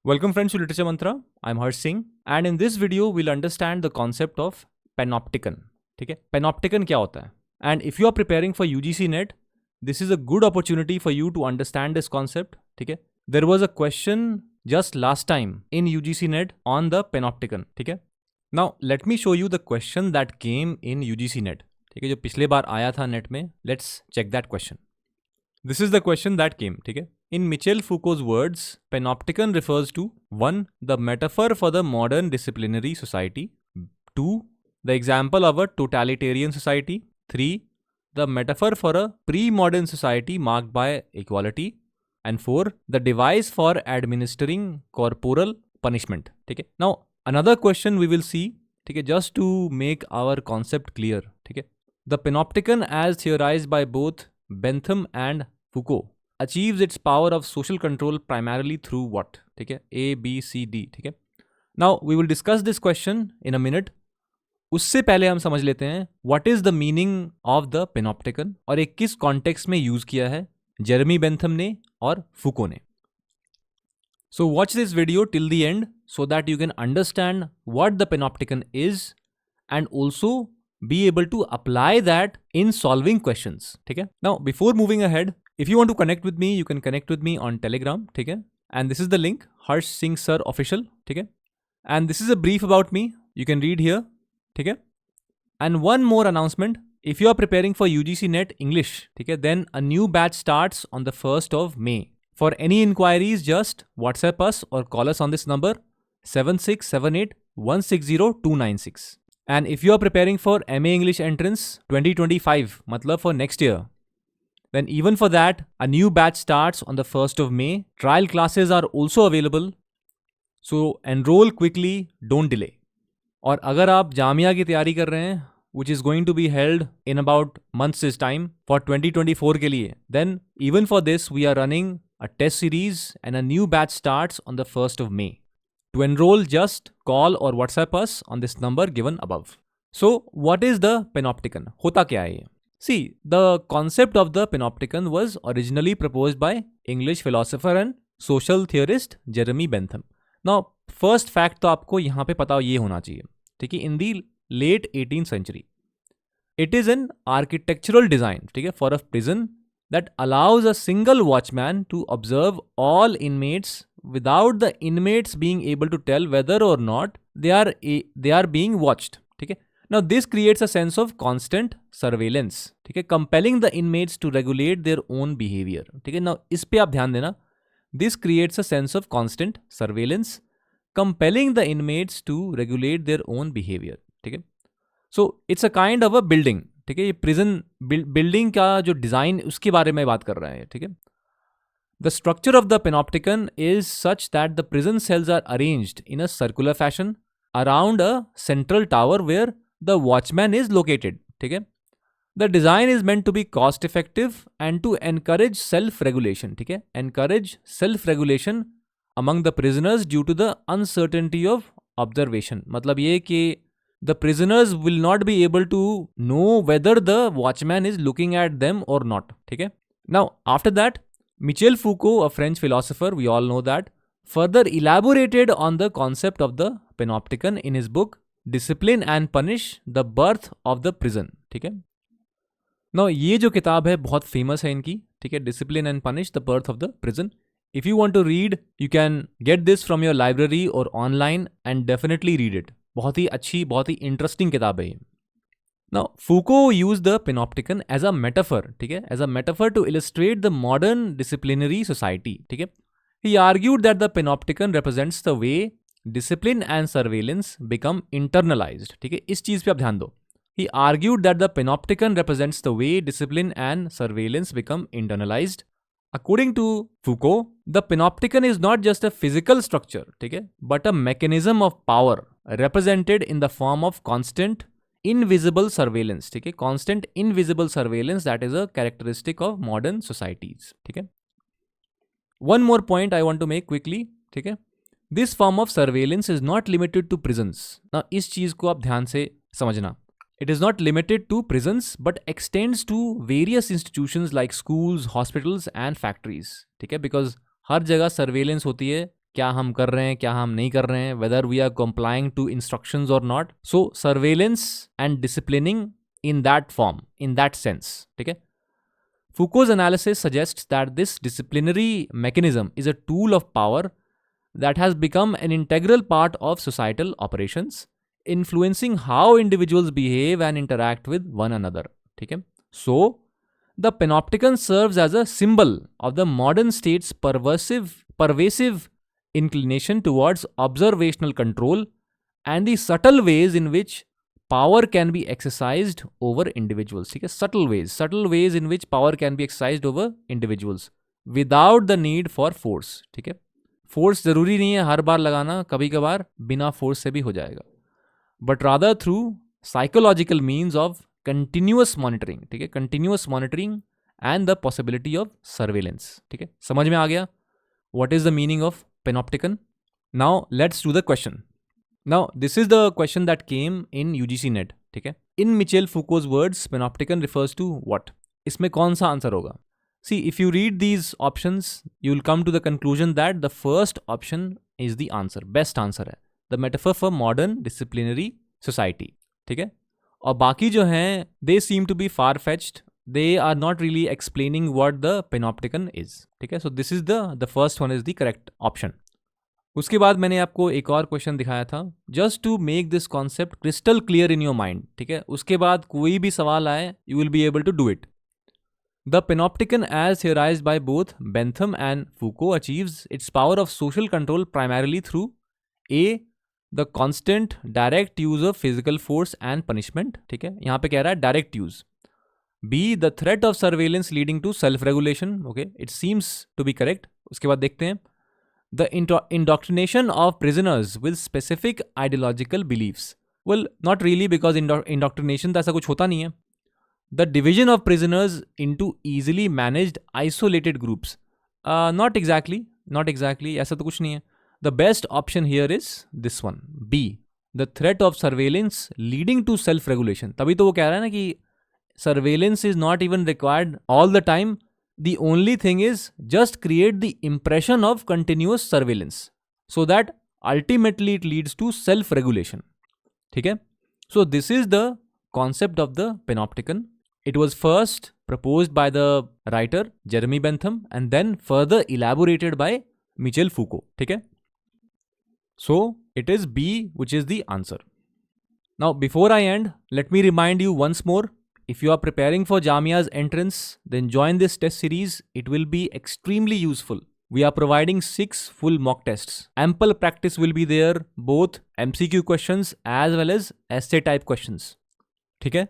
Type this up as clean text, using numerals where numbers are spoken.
Welcome friends to Literature Mantra. I'm Harsh Singh and in this video we'll understand the concept of panopticon. ठीक है, panopticon क्या होता है? And if you are preparing for UGC NET, this is a good opportunity for you to understand this concept. ठीक है, there was a question just last time in UGC NET on the panopticon. ठीक है, now let me show you the question that came in UGC NET. ठीक है, जो पिछले बार आया था नेट में. Let's check that question. This is the question that came. ठीक है, in Michel Foucault's words, panopticon refers to 1. The metaphor for the modern disciplinary society. 2. The example of a totalitarian society. 3. The metaphor for a pre-modern society marked by equality. And 4. The device for administering corporal punishment. ठीक है, now another question we will see. ठीक है, just to make our concept clear. ठीक है, the panopticon as theorized by both Bentham and Foucault achieves its power of social control primarily through what? ठीक है, A, B, C, D. ठीक है, now we will discuss this question in a minute. उससे पहले हम समझ लेते हैं what is the meaning of the panopticon और एक किस कॉन्टेक्स्ट में यूज किया है जेरेमी बेंथम ने और फुको ने. So watch this video till the end so that you can understand what the panopticon is and also be able to apply that in solving questions. ठीक है, now before moving ahead, if you want to connect with me, you can connect with me on Telegram. ठीक है, and this is the link, Harsh Singh Sir Official. ठीक है, and this is a brief about me. You can read here. ठीक है, and one more announcement. If you are preparing for UGC NET English, ठीक है, then a new batch starts on the 1st of May. For any inquiries, just WhatsApp us or call us on this number 7678 160 296. And if you are preparing for MA English Entrance 2025, matlab for next year, then even for that, a new batch starts on the 1st of May. Trial classes are also available. So enroll quickly, don't delay. और अगर आप जामिया की तैयारी कर रहे हैं, which is going to be held in about months' time for 2024 के लिए, then even for this, we are running a test series and a new batch starts on the 1st of May. To enroll, just call or WhatsApp us on this number given above. So, what is the panopticon? होता क्या है ये? See, the concept of the panopticon was originally proposed by English philosopher and social theorist Jeremy Bentham. Now, first fact तो आपको यहाँ पे पता ये होना चाहिए, ठीक है, in the late 18th century, it is an architectural design, ठीक है, for a prison that allows a single watchman to observe all inmates without the inmates being able to tell whether or not they are being watched. ठीक है, now this creates a sense of constant surveillance. ठीक है, compelling the inmates to regulate their own behavior. ठीक है, now इस पे आप ध्यान देना. This creates a sense of constant surveillance, compelling the inmates to regulate their own behavior. ठीक है, so it's a kind of a building. ठीक है, ये प्रिजन बिल्डिंग का जो डिजाइन उसके बारे में बात कर रहे हैं. ठीक है, the structure of the panopticon is such that the prison cells are arranged in a circular fashion around a central tower where the watchman is located. ठीक है, the design is meant to be cost effective and to encourage self regulation. ठीक है, encourage self regulation among the prisoners due to the uncertainty of observation. मतलब ये कि the prisoners will not be able to know whether the watchman is looking at them or not. ठीक है, now after that, Michel Foucault, a French philosopher, we all know that, further elaborated on the concept of the panopticon in his book Discipline and Punish: The Birth of the Prison. ठीक है, now ये जो किताब है बहुत famous है इनकी. ठीक है, Discipline and Punish: The Birth of the Prison. If you want to read, you can get this from your library or online and definitely read it. बहुत ही अच्छी, बहुत ही इंटरेस्टिंग किताब है ये. Now, Foucault used the panopticon as a metaphor, ठीक है, as a metaphor to illustrate the modern disciplinary society. ठीक है, he argued that the panopticon represents the way discipline and surveillance become internalized. ठीक है, इस चीज पे आप ध्यान दो. He argued that the panopticon represents the way discipline and surveillance become internalized. According to Foucault, the panopticon is not just a physical structure, ठीक है, but a mechanism of power represented in the form of constant invisible surveillance. ठीक है, constant invisible surveillance that is a characteristic of modern societies. ठीक है, one more point I want to make quickly. ठीक है, this form of surveillance is not limited to prisons. Now इस चीज को आप ध्यान से समझना. It is not limited to prisons but extends to various institutions like schools, hospitals and factories. ठीक है, because हर जगह surveillance होती है क्या हम कर रहे हैं, क्या हम नहीं कर रहे हैं, whether we are complying to instructions or not. So surveillance and disciplining in that form, in that sense. ठीक है. Foucault's analysis suggests that this disciplinary mechanism is a tool of power that has become an integral part of societal operations, influencing how individuals behave and interact with one another. ठीक है. So the panopticon serves as a symbol of the modern state's pervasive inclination towards observational control and the subtle ways in which power can be exercised over individuals. ठीक है. subtle ways in which power can be exercised over individuals without the need for force. ठीक है. Force जरूरी नहीं है हर बार लगाना, कभी कभार बिना फोर्स से भी हो जाएगा, but rather through psychological means of continuous monitoring. ठीक है. Continuous monitoring and the possibility of surveillance. ठीक है. समझ में आ गया what is the meaning of panopticon. Now let's do the question. Now this is the question that came in UGC NET. ठीक है. In Michel Foucault's words panopticon refers to what. इसमें कौन सा आंसर होगा? See, if you read these options, you will come to the conclusion that the first option is the answer, best answer है. The metaphor for modern disciplinary society. ठीक है. और बाकी जो हैं, they seem to be far-fetched. They are not really explaining what the panopticon is. ठीक है. So this is the first one is the correct option. उसके बाद मैंने आपको एक और क्वेश्चन दिखाया था, just to make this concept crystal clear in your mind. ठीक है. उसके बाद कोई भी सवाल आए, you will be able to do it. The panopticon, as theorized by both Bentham and Foucault, achieves its power of social control primarily through A. the constant direct use of physical force and punishment. ठीक है. यहाँ पे कह रहा है direct use. B. the threat of surveillance leading to self-regulation. Okay, it seems to be correct. उसके बाद देखते हैं the indoctrination of prisoners with specific ideological beliefs. Well, not really, because indoctrination तो ऐसा कुछ होता नहीं है. The division of prisoners into easily managed isolated groups. Not exactly. ऐसा तो कुछ नहीं है. The best option here is this one, B. The threat of surveillance leading to self-regulation. तभी तो वो कह रहा है ना कि surveillance is not even required all the time. The only thing is just create the impression of continuous surveillance so that ultimately it leads to self-regulation. ठीक है. So this is the concept of the panopticon. It was first proposed by the writer Jeremy Bentham and then further elaborated by Michel Foucault. ठीक है. So it is B which is the answer. Now before I end, let me remind you once more, if you are preparing for Jamia's entrance, then join this test series. It will be extremely useful. We are providing 6 full mock tests. Ample practice will be there, both MCQ questions as well as essay type questions. ठीक है.